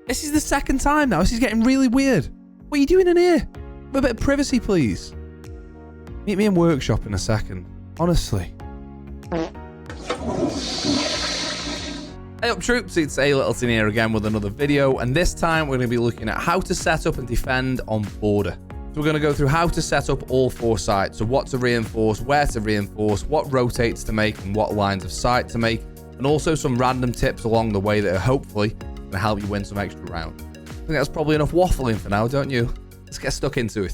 This is the second time now. This is getting really weird. What are you doing in here? A bit of privacy, please. Meet me in workshop in a second. Honestly. Hey up troops, it's alyttletontwitch here again with another video, and this time we're going to be looking at how to set up and defend on border. So we're going to go through how to set up all 4 sites, so what to reinforce, where to reinforce, what rotates to make, and what lines of sight to make, and also some random tips along the way that are hopefully going to help you win some extra rounds. I think that's probably enough waffling for now, don't you? Let's get stuck into it.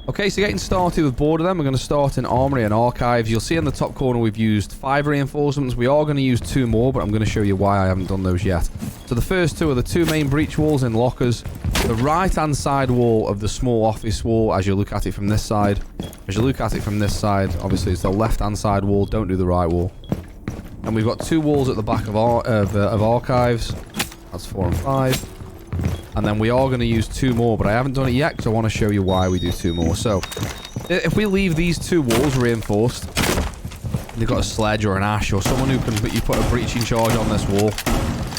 Okay, so getting started with border then, we're going to start in Armory and Archives. You'll see in the top corner we've used 5 reinforcements. We are going to use 2 more, but I'm going to show you why I haven't done those yet. So the first 2 are the 2 main breach walls in lockers. The right-hand side wall of the small office wall, as you look at it from this side. As you look at it from this side, obviously it's the left-hand side wall, don't do the right wall. And we've got 2 walls at the back of Archives. That's 4 and 5. And then we are going to use 2 more, but I haven't done it yet because I want to show you why we do 2 more. So, if we leave these 2 walls reinforced, you've got a sledge or an ash or someone who can put a breaching charge on this wall,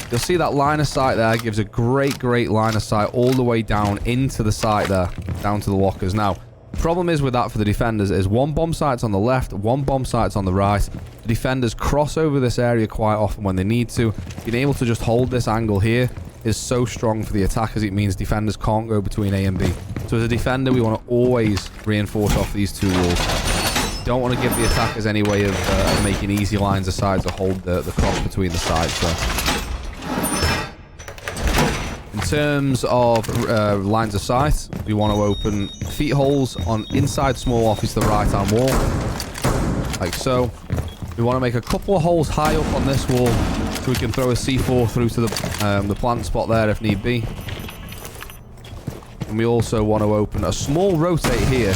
you'll see that line of sight there gives a great line of sight all the way down into the site there, down to the lockers. Now, the problem is with that for the defenders is 1 bomb site's on the left, 1 bomb site's on the right. The defenders cross over this area quite often when they need to. Being able to just hold this angle here is so strong for the attackers. It means defenders can't go between A and B. So as a defender, we want to always reinforce off these 2 walls. Don't want to give the attackers any way of making easy lines of sight to hold the cross between the sides. So, in terms of lines of sight, we want to open feet holes on inside small office, the right hand wall, like so. We want to make a couple of holes high up on this wall so we can throw a C4 through to the plant spot there if need be. And we also want to open a small rotate here,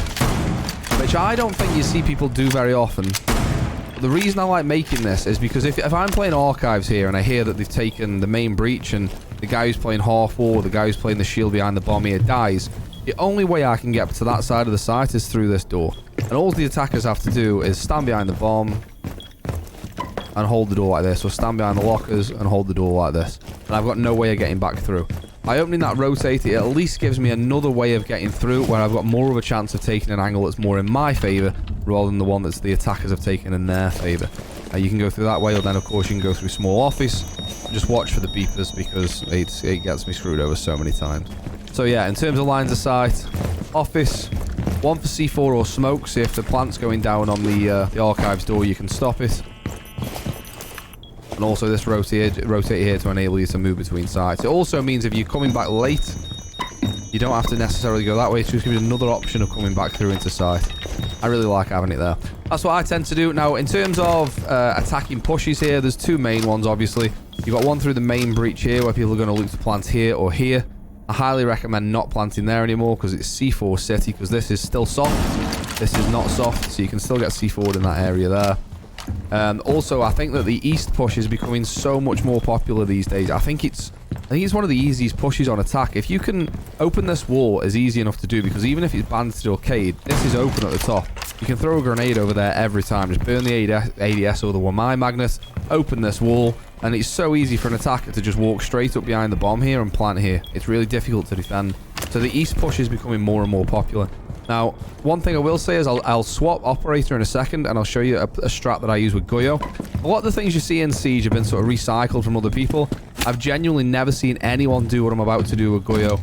which I don't think you see people do very often. But the reason I like making this is because if I'm playing Archives here and I hear that they've taken the main breach and the guy who's playing half wall or the guy who's playing the shield behind the bomb here dies, the only way I can get to that side of the site is through this door. And all the attackers have to do is stand behind the bomb and hold the door like this, or stand behind the lockers and hold the door like this, and I've got no way of getting back through. By opening that rotate, it at least gives me another way of getting through where I've got more of a chance of taking an angle that's more in my favour rather than the one that's the attackers have taken in their favour. You can go through that way, or then of course you can go through small office. Just watch for the beepers because it gets me screwed over so many times. So yeah, in terms of lines of sight, office, 1 for C4 or smoke, so if the plant's going down on the Archives door you can stop it. And also this rotate here to enable you to move between sites. It also means if you're coming back late, you don't have to necessarily go that way. It just gives you another option of coming back through into site. I really like having it there. That's what I tend to do. Now, in terms of attacking pushes here, there's 2 main ones, obviously. You've got one through the main breach here, where people are going to look to plant here or here. I highly recommend not planting there anymore, because it's C4 city, because this is still soft. This is not soft, so you can still get C4'd in that area there. Also, I think that the east push is becoming so much more popular these days. I think it's one of the easiest pushes on attack. If you can open this wall, is easy enough to do, because even if it's banded arcade, this is open at the top. You can throw a grenade over there every time. Just burn the ADS or the 1-mine magnet, open this wall, and it's so easy for an attacker to just walk straight up behind the bomb here and plant here. It's really difficult to defend. So the east push is becoming more and more popular. Now, one thing I will say is I'll swap operator in a second, and I'll show you a strat that I use with Goyo. A lot of the things you see in Siege have been sort of recycled from other people. I've genuinely never seen anyone do what I'm about to do with Goyo,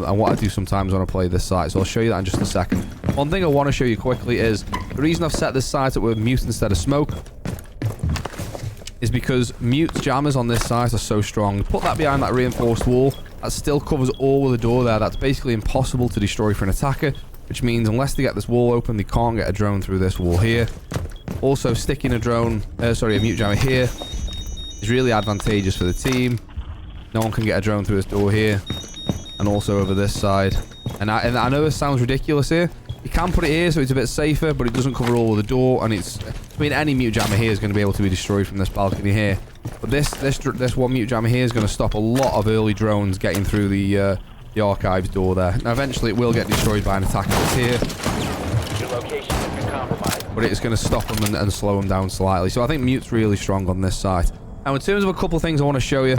and what I do sometimes when I play this site, so I'll show you that in just a second. One thing I want to show you quickly is the reason I've set this site up with mute instead of smoke is because mute jammers on this site are so strong. Put that behind that reinforced wall, that still covers all of the door there. That's basically impossible to destroy for an attacker, which means unless they get this wall open, they can't get a drone through this wall here. Also, sticking a mute jammer here is really advantageous for the team. No one can get a drone through this door here, and also over this side. And I know this sounds ridiculous here. You can put it here so it's a bit safer, but it doesn't cover all of the door, and any mute jammer here is going to be able to be destroyed from this balcony here. But this one mute jammer here is going to stop a lot of early drones getting through the Archives door there. Now, eventually it will get destroyed by an attacker that's here. Your location has been but it's going to stop them and slow them down slightly. So I think mute's really strong on this site. Now, in terms of a couple of things I want to show you,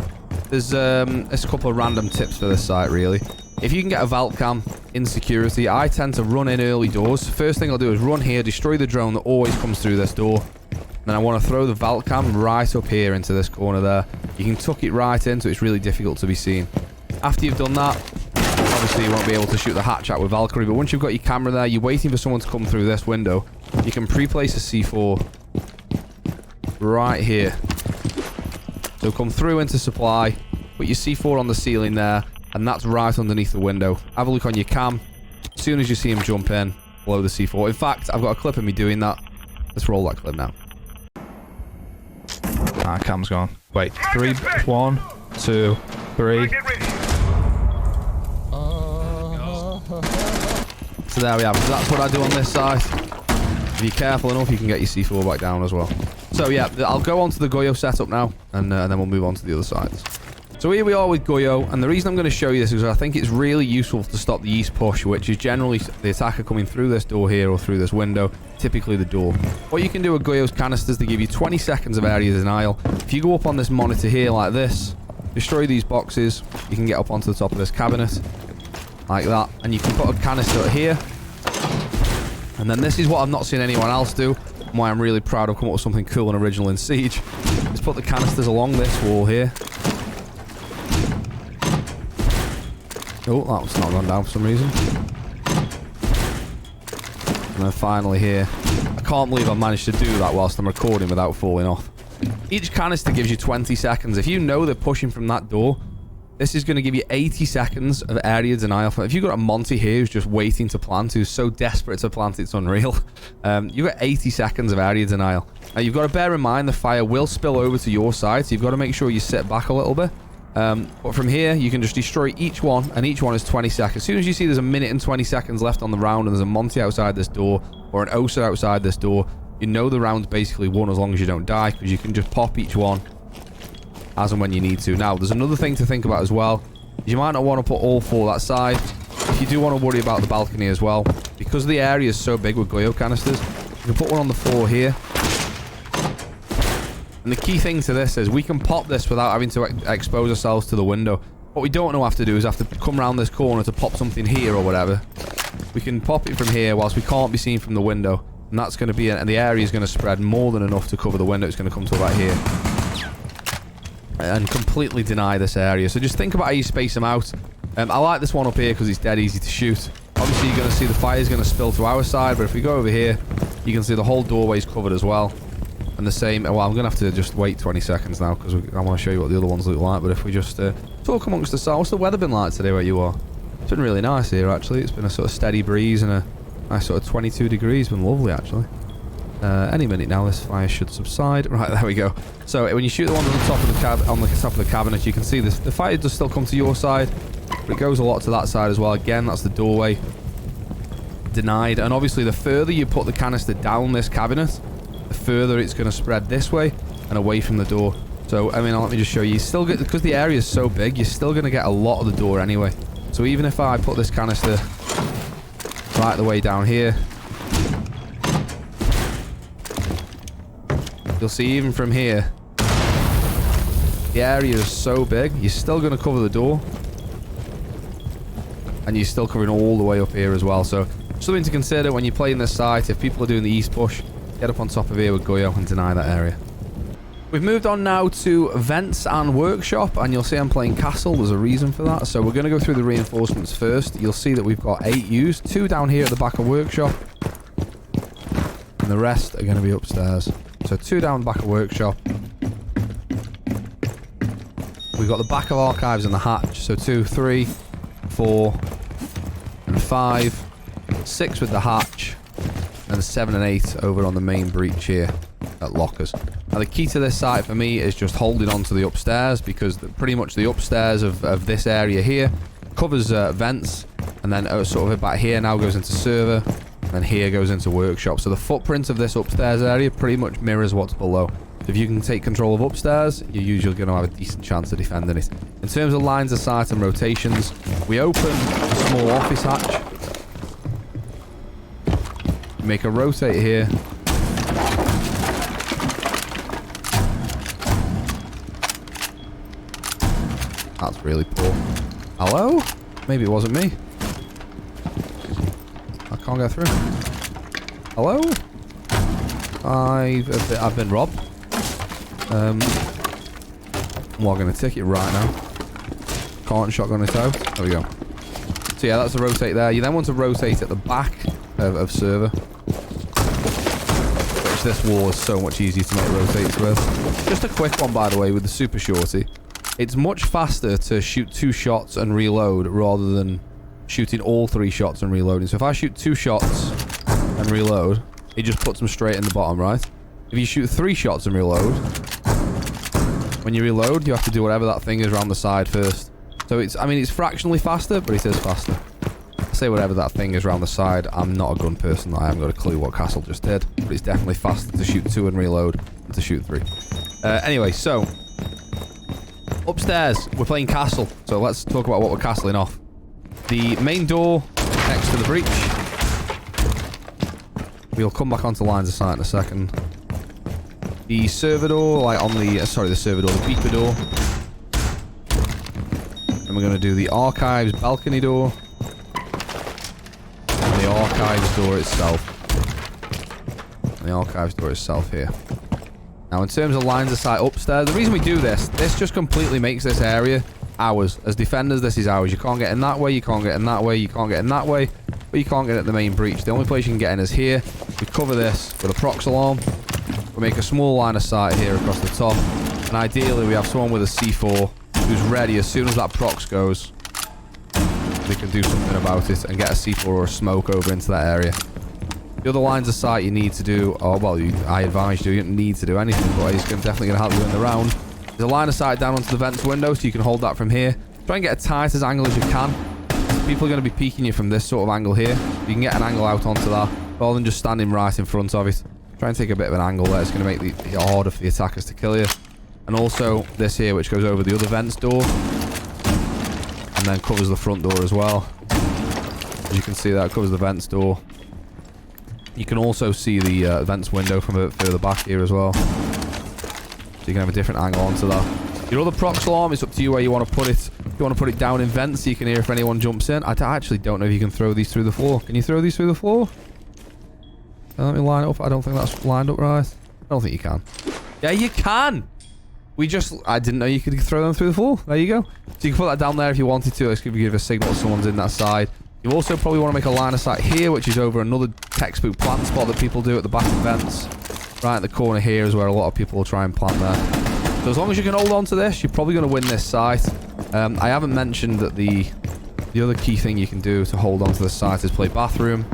there's a couple of random tips for this site, really. If you can get a vault cam in security, I tend to run in early doors. First thing I'll do is run here, destroy the drone that always comes through this door. Then I want to throw the vault cam right up here into this corner there. You can tuck it right in, so it's really difficult to be seen. After you've done that, obviously you won't be able to shoot the hatch out with Valkyrie, but once you've got your camera there, you're waiting for someone to come through this window. You can pre-place a C4 right here. So come through into supply, put your C4 on the ceiling there, and that's right underneath the window. Have a look on your cam. As soon as you see him jump in, blow the C4. In fact, I've got a clip of me doing that. Let's roll that clip now. Ah, cam's gone. Wait, 3, 1, 2, 3. So there we have it. So that's what I do on this side. If you're careful enough, you can get your C4 back down as well. So yeah, I'll go on to the Goyo setup now, and then we'll move on to the other sides. So here we are with Goyo, and the reason I'm going to show you this is I think it's really useful to stop the east push, which is generally the attacker coming through this door here or through this window, typically the door. What you can do with Goyo's canisters, they give you 20 seconds of area denial. If you go up on this monitor here like this, destroy these boxes, you can get up onto the top of this cabinet, like that, and you can put a canister here. And then this is what I've not seen anyone else do, and why I'm really proud of coming up with something cool and original in Siege, is put the canisters along this wall here. Oh, that's not gone down for some reason. And then finally here. I can't believe I managed to do that whilst I'm recording without falling off. Each canister gives you 20 seconds. If you know they're pushing from that door, this is going to give you 80 seconds of area denial. If you've got a Monty here who's just waiting to plant, who's so desperate to plant it's unreal, you've got 80 seconds of area denial. Now, you've got to bear in mind the fire will spill over to your side, so you've got to make sure you sit back a little bit. But from here, you can just destroy each one, and each one is 20 seconds. As soon as you see there's a minute and 20 seconds left on the round, and there's a Monty outside this door, or an Osa outside this door, you know the round's basically won as long as you don't die, because you can just pop each one as and when you need to. Now, there's another thing to think about as well. You might not want to put all 4 that side. If you do want to worry about the balcony as well, because the area is so big with Goyo canisters, you can put one on the floor here. And the key thing to this is we can pop this without having to expose ourselves to the window. What we don't have to do is have to come around this corner to pop something here or whatever. We can pop it from here whilst we can't be seen from the window. And that's going to be, and the area is going to spread more than enough to cover the window. It's going to come to about here. And completely deny this area. So just think about how you space them out. I like this one up here because it's dead easy to shoot. Obviously you're going to see the fire is going to spill to our side, but if we go over here, you can see the whole doorway is covered as well. And the same, well, I'm going to have to just wait 20 seconds now because I want to show you what the other ones look like. But if we just talk amongst the stars, what's the weather been like today where you are? It's been really nice here, actually. It's been a sort of steady breeze and a nice sort of 22 degrees. It's been lovely, actually. Any minute now, this fire should subside. Right, there we go. So when you shoot the one on the top of the top of the cabinet, you can see this. The fire does still come to your side, but it goes a lot to that side as well. Again, that's the doorway. Denied. And obviously, the further you put the canister down this cabinet, the further it's going to spread this way and away from the door. So, I mean, let me just show you. You still get, because the area is so big, you're still going to get a lot of the door anyway. So even if I put this canister right the way down here, you'll see even from here, the area is so big, you're still going to cover the door. And you're still covering all the way up here as well. So, something to consider when you're playing this site. If people are doing the east push, get up on top of here with Goyo and deny that area. We've moved on now to vents and workshop, and you'll see I'm playing castle. There's a reason for that. So we're going to go through the reinforcements first. You'll see that we've got 8 used, 2 down here at the back of workshop, and the rest are going to be upstairs. So 2 down the back of workshop. We've got the back of archives and the hatch. So 2, 3, 4, and 5, 6 with the hatch, and 7 and 8 over on the main breach here at lockers. Now the key to this site for me is just holding on to the upstairs, because pretty much the upstairs of this area here covers vents, and then sort of about here now goes into server, and here goes into workshop. So the footprint of this upstairs area pretty much mirrors what's below. If you can take control of upstairs, you're usually going to have a decent chance of defending it. In terms of lines of sight and rotations, we open a small office hatch. You make a rotate here. That's really poor. Hello? Maybe it wasn't me. I can't get through. Hello? I've been robbed. I'm logging a ticket right now. Can't shotgun it out. There we go. So yeah, that's the rotate there. You then want to rotate at the back of server. Which this wall is so much easier to make rotates with. Just a quick one, by the way, with the super shorty. It's much faster to shoot 2 shots and reload rather than shooting all 3 shots and reloading. So if I shoot 2 shots and reload, it just puts them straight in the bottom, right? If you shoot 3 shots and reload, when you reload, you have to do whatever that thing is around the side first. So it's, I mean, it's fractionally faster, but it is faster. I say whatever that thing is around the side. I'm not a gun person. I haven't got a clue what Castle just did, but it's definitely faster to shoot 2 and reload than to shoot 3. Anyway, so upstairs, we're playing Castle. So let's talk about what we're castling off. The main door next to the breach. We'll come back onto lines of sight in a second. The server door, like on the... sorry, the server door, the beaker door. And we're going to do the archives balcony door. And the archives door itself. And the archives door itself here. Now, in terms of lines of sight upstairs, the reason we do this just completely makes this area ours. As defenders, this is ours. You can't get in that way, you can't get in that way, you can't get in that way, but you can't get at the main breach. The only place you can get in is here. We cover this with a prox alarm. We make a small line of sight here across the top. And ideally, we have someone with a C4 who's ready as soon as that prox goes. We can do something about it and get a C4 or a smoke over into that area. The other lines of sight you need to do, oh, well, I advise you don't need to do anything, but it's definitely going to help you in the round. There's a line of sight down onto the vents window, so you can hold that from here. Try and get a tight as angle as you can. People are going to be peeking you from this sort of angle here. You can get an angle out onto that, rather than just standing right in front of it. Try and take a bit of an angle there. It's going to make it harder for the attackers to kill you. And also this here, which goes over the other vents door. And then covers the front door as well. As you can see, that covers the vents door. You can also see the vents window from a bit further back here as well. So you can have a different angle onto that. Your other prox alarm, it's up to you where you want to put it. If you want to put it down in vents so you can hear if anyone jumps in. I actually don't know if you can throw these through the floor. Can you throw these through the floor? Let me line it up. I don't think that's lined up right. I don't think you can. Yeah, you can! I didn't know you could throw them through the floor. There you go. So you can put that down there if you wanted to. Let's give you a signal someone's in that side. You also probably want to make a line of sight here, which is over another textbook plant spot that people do at the back of vents. Right at the corner here is where a lot of people will try and plant there. So as long as you can hold on to this, you're probably going to win this site. I haven't mentioned that the other key thing you can do to hold on to this site is play bathroom.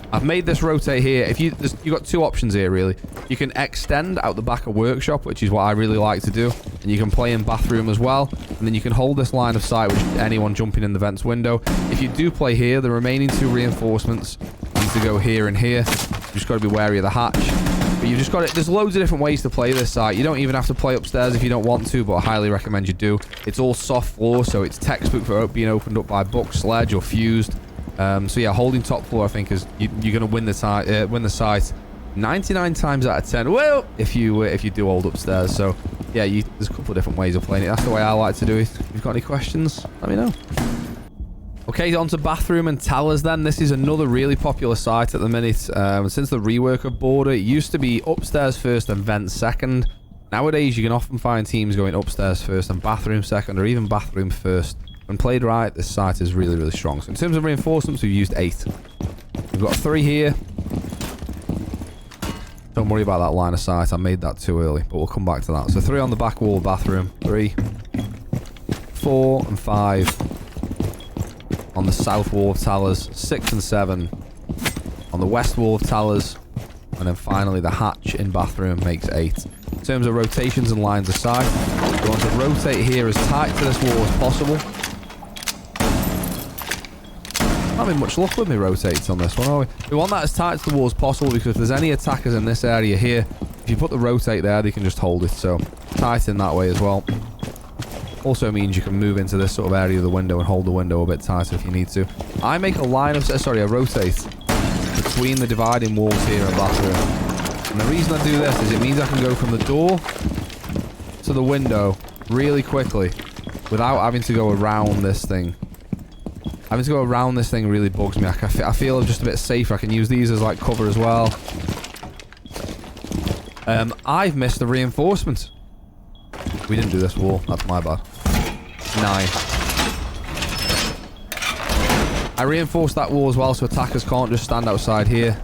I've made this rotate here. You've got 2 options here, really. You can extend out the back of workshop, which is what I really like to do. And you can play in bathroom as well. And then you can hold this line of sight with anyone jumping in the vents window. If you do play here, the remaining 2 reinforcements need to go here and here. You've just got to be wary of the hatch. But you've just got it. There's loads of different ways to play this site. You don't even have to play upstairs if you don't want to, but I highly recommend you do. It's all soft floor, so it's textbook for being opened up by Buck, Sledge, or Fused. So yeah, holding top floor, I think, is you're going to win the site 99 times out of 10. Well, if you do hold upstairs. So yeah, there's a couple of different ways of playing it. That's the way I like to do it. If you've got any questions, let me know. Okay, on to bathroom and towers then. This is another really popular site at the minute. Since the rework of Border, it used to be upstairs first and vents second. Nowadays, you can often find teams going upstairs first and bathroom second, or even bathroom first. When played right, this site is really, really strong. So in terms of reinforcements, we've used 8. We've got 3 here. Don't worry about that line of sight. I made that too early, but we'll come back to that. So 3 on the back wall bathroom. 3, 4, and 5 on the south wall of towers. 6 and 7 on the west wall of towers. And then finally, the hatch in bathroom makes 8. In terms of rotations and lines of sight, we want to rotate here as tight to this wall as possible. Not having much luck with me rotates on this one, are we? We want that as tight to the wall as possible, because if there's any attackers in this area here, if you put the rotate there, they can just hold it. So tight in that way as well. Also means you can move into this sort of area of the window and hold the window a bit tighter if you need to. I make a line of... sorry, a rotate. The between the dividing walls here and bathroom. And the reason I do this is it means I can go from the door to the window really quickly without having to go around this thing. Having to go around this thing really bugs me. I feel just a bit safer. I can use these as like cover as well. I've missed the reinforcement. We didn't do this wall. That's my bad. 9. I reinforced that wall as well so attackers can't just stand outside here.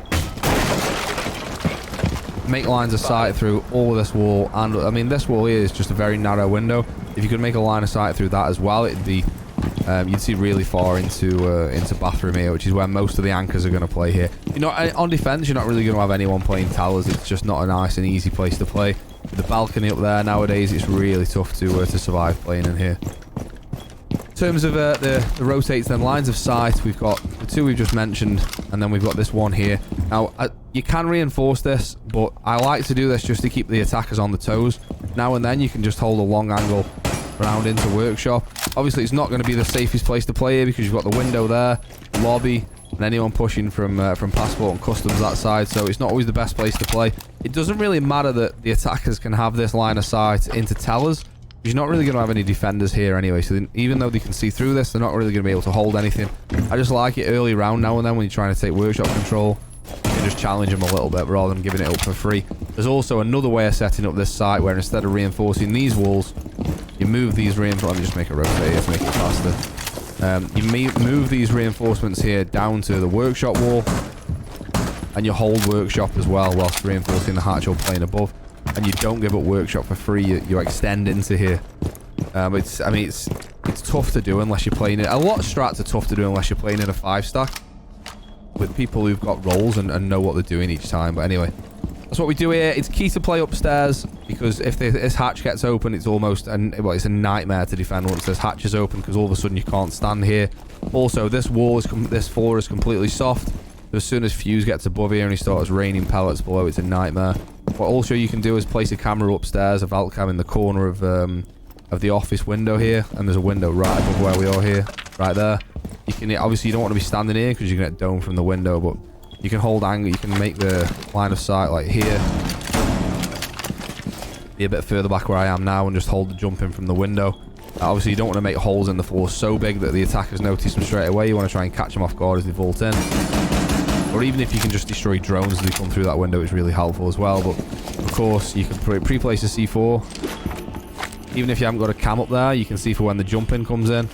Make lines of sight through all of this wall. And I mean, this wall here is just a very narrow window. If you could make a line of sight through that as well, it'd be... you'd see really far into bathroom here, which is where most of the anchors are going to play here. You know, on defense, you're not really going to have anyone playing towers. It's just not a nice and easy place to play. With the balcony up there nowadays, it's really tough to survive playing in here. In terms of the rotates, then lines of sight, we've got the 2 we've just mentioned, and then we've got this one here. Now, you can reinforce this, but I like to do this just to keep the attackers on the toes. Now and then, you can just hold a long angle around into workshop. Obviously, it's not going to be the safest place to play here because you've got the window there, lobby, and anyone pushing from passport and customs that side, so it's not always the best place to play. It doesn't really matter that the attackers can have this line of sight into tellers. You're not really going to have any defenders here anyway, so even though they can see through this, they're not really going to be able to hold anything. I just like it early round now and then when you're trying to take workshop control. You can just challenge them a little bit rather than giving it up for free. There's also another way of setting up this site where instead of reinforcing these walls, you move these reinforcements. Let me just make it rotate here to make it faster. You move these reinforcements here down to the workshop wall, and you hold workshop as well whilst reinforcing the hatch or plane above. And you don't give up workshop for free. You extend into here. It's tough to do unless you're playing it. A lot of strats are tough to do unless you're playing in a 5-stack with people who've got roles and know what they're doing each time. But anyway, that's what we do here. It's key to play upstairs because if this hatch gets open, it's almost it's a nightmare to defend once this hatch is open because all of a sudden you can't stand here. Also, this floor is completely soft. As soon as Fuse gets above here and he starts raining pellets below, it's a nightmare. What also you can do is place a camera upstairs, a vault cam in the corner of the office window here, and there's a window right above where we are here, right there. You can obviously you don't want to be standing here because you can get domed from the window, but you can hold angle. You can make the line of sight like here, be a bit further back where I am now, and just hold the jump in from the window. Obviously, you don't want to make holes in the floor so big that the attackers notice them straight away. You want to try and catch them off guard as they vault in. Or even if you can just destroy drones as they come through that window, it's really helpful as well. But, of course, you can pre-place a C4. Even if you haven't got a cam up there, you can see for when the jump-in comes in. And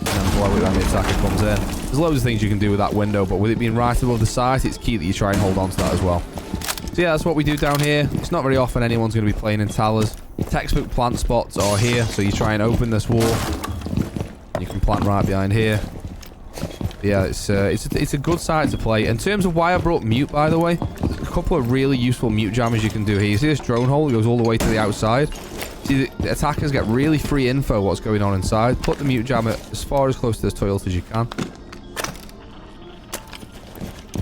then blow it when the attacker comes in. There's loads of things you can do with that window, but with it being right above the site, it's key that you try and hold on to that as well. So yeah, that's what we do down here. It's not very often anyone's going to be playing in towers. Textbook plant spots are here, so you try and open this wall. You can plant right behind here. Yeah, it's a good site to play. In terms of why I brought mute, by the way, there's a couple of really useful mute jammers you can do here. You see this drone hole? It goes all the way to the outside. See, the attackers get really free info what's going on inside. Put the mute jammer as far as close to this toilet as you can.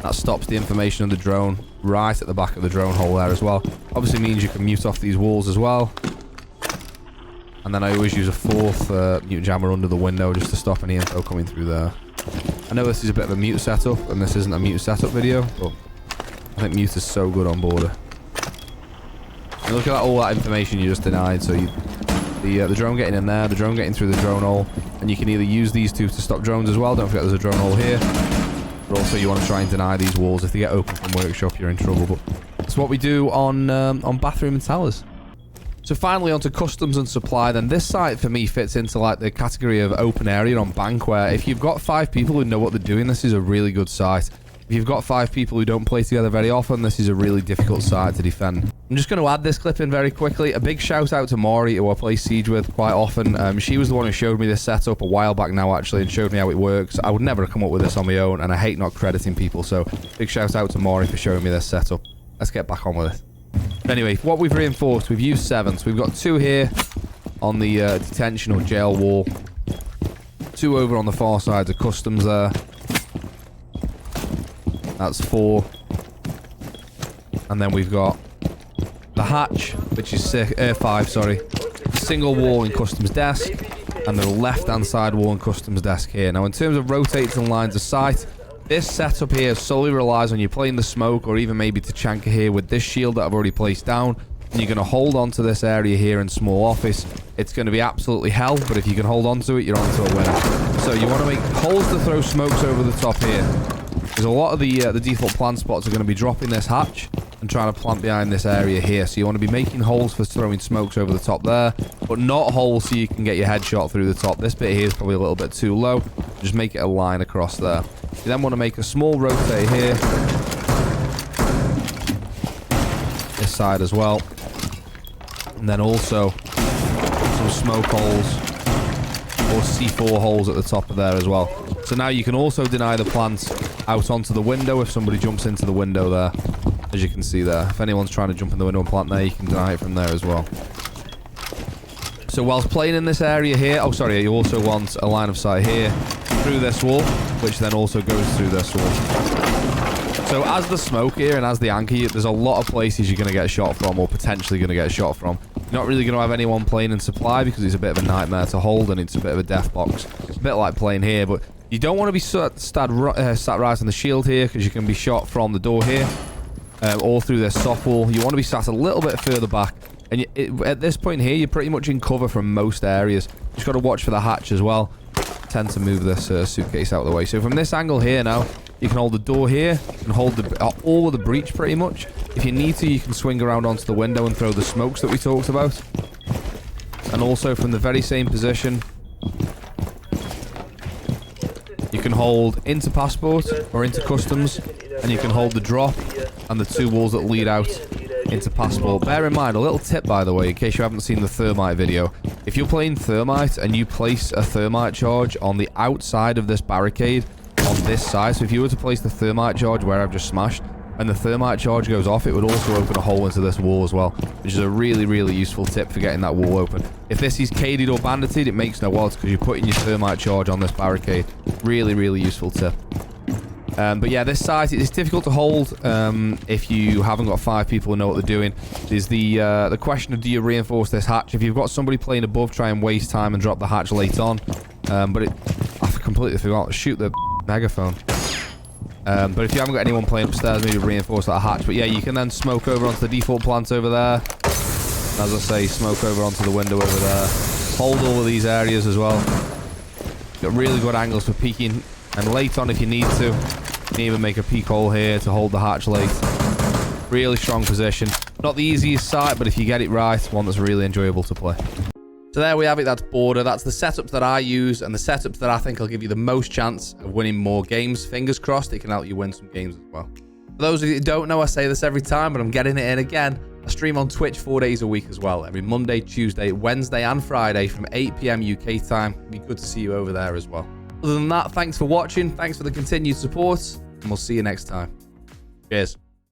That stops the information of the drone right at the back of the drone hole there as well. Obviously means you can mute off these walls as well. And then I always use a 4th mute jammer under the window just to stop any info coming through there. I know this is a bit of a mute setup, and this isn't a mute setup video, but I think mute is so good on border. And look at all that information you just denied. So the drone getting in there, the drone getting through the drone hole, and you can either use these two to stop drones as well. Don't forget there's a drone hole here. But also you want to try and deny these walls. If they get open from workshop, you're in trouble. But that's what we do on bathroom and towers. So finally onto customs and supply, then this site for me fits into like the category of open area on bank, where if you've got 5 people who know what they're doing, this is a really good site. If you've got 5 people who don't play together very often, this is a really difficult site to defend. I'm just going to add this clip in very quickly. A big shout out to Maury, who I play Siege with quite often. She was the one who showed me this setup a while back now actually, and showed me how it works. I would never have come up with this on my own, and I hate not crediting people, so big shout out to Maury for showing me this setup. Let's get back on with it. Anyway, what we've reinforced, we've used 7. So we've got 2 here on the detention or jail wall. 2 over on the far side of customs there. That's 4. And then we've got the hatch, which is 5, sorry. Single wall in customs desk. And the left-hand side wall in customs desk here. Now, in terms of rotates and lines of sight, This setup here solely relies on you playing the smoke or even maybe Tachanka here with this shield that I've already placed down. And you're going to hold on to this area here in small office. It's going to be absolutely hell, but if you can hold on to it, you're on to a winner. So you want to make holes to throw smokes over the top here. Because a lot of the default plant spots are going to be dropping this hatch and trying to plant behind this area here. So you want to be making holes for throwing smokes over the top there, but not holes so you can get your headshot through the top. This bit here is probably a little bit too low. Just make it a line across there. You then want to make a small rotate here. This side as well. And then also some smoke holes or C4 holes at the top of there as well. So now you can also deny the plants out onto the window if somebody jumps into the window there. As you can see there. If anyone's trying to jump in the window and plant there, you can deny it from there as well. So whilst playing in this area here, oh sorry, you also want a line of sight here through this wall, which then also goes through this wall. So as the smoke here and as the anchor, there's a lot of places you're going to get shot from or potentially going to get shot from. You're not really going to have anyone playing in supply because it's a bit of a nightmare to hold and it's a bit of a death box. It's a bit like playing here, but you don't want to be sat right on the shield here because you can be shot from the door here or through this soft wall. You want to be sat a little bit further back. And at this point here, you're pretty much in cover from most areas. Just got to watch for the hatch as well. Tend to move this suitcase out of the way. So from this angle here now, you can hold the door here and hold all of the breach pretty much. If you need to, you can swing around onto the window and throw the smokes that we talked about. And also from the very same position, you can hold into passport or into customs, and you can hold the drop and the two walls that lead out into passport. Bear in mind, a little tip by the way, in case you haven't seen the thermite video. If you're playing thermite and you place a thermite charge on the outside of this barricade on this side, so if you were to place the thermite charge where I've just smashed, and the thermite charge goes off, it would also open a hole into this wall as well, which is a really, really useful tip for getting that wall open. If this is caded or bandited, it makes no odds because you're putting your thermite charge on this barricade. Really, really useful tip. But yeah, this site is difficult to hold if you haven't got 5 people who know what they're doing. There's the question of, do you reinforce this hatch? If you've got somebody playing above, try and waste time and drop the hatch late on. But I completely forgot. Shoot the megaphone. But if you haven't got anyone playing upstairs, maybe reinforce that hatch. But yeah, you can then smoke over onto the default plant over there. And as I say, smoke over onto the window over there. Hold all of these areas as well. Got really good angles for peeking. And late on if you need to. You can even make a peek hole here to hold the hatch late. Really strong position. Not the easiest sight, but if you get it right, one that's really enjoyable to play. So there we have it, that's Border. That's the setups that I use and the setups that I think will give you the most chance of winning more games. Fingers crossed it can help you win some games as well. For those of you who don't know, I say this every time, but I'm getting it in again. I stream on Twitch 4 days a week as well. Every Monday, Tuesday, Wednesday and Friday from 8 PM UK time. It'd be good to see you over there as well. Other than that, thanks for watching. Thanks for the continued support. And we'll see you next time. Cheers.